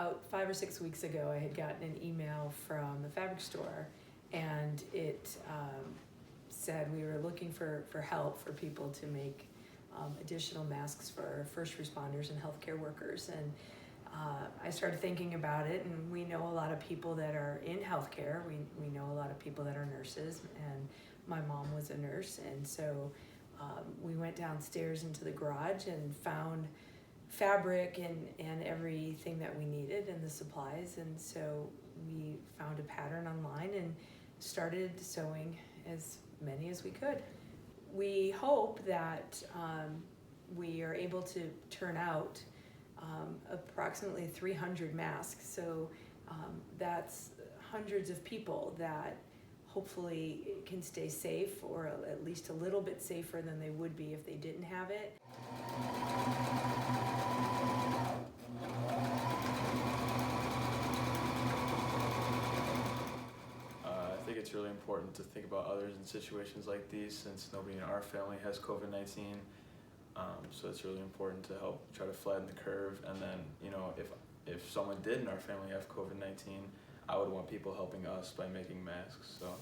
about 5 or 6 weeks ago, I had gotten an email from the fabric store, and it said we were looking for help for people to make additional masks for first responders and healthcare workers. And I started thinking about it, and we know a lot of people that are in healthcare. We know a lot of people that are nurses, and my mom was a nurse, and so we went downstairs into the garage and found fabric and everything that we needed and the supplies. And so we found a pattern online and started sewing as many as we could. We hope that we are able to turn out approximately 300 masks. So that's hundreds of people that hopefully can stay safe, or at least a little bit safer than they would be if they didn't have it. I think it's really important to think about others in situations like these, since nobody in our family has COVID-19. So it's really important to help try to flatten the curve. And then, you know, if someone did in our family have COVID-19, I would want people helping us by making masks. So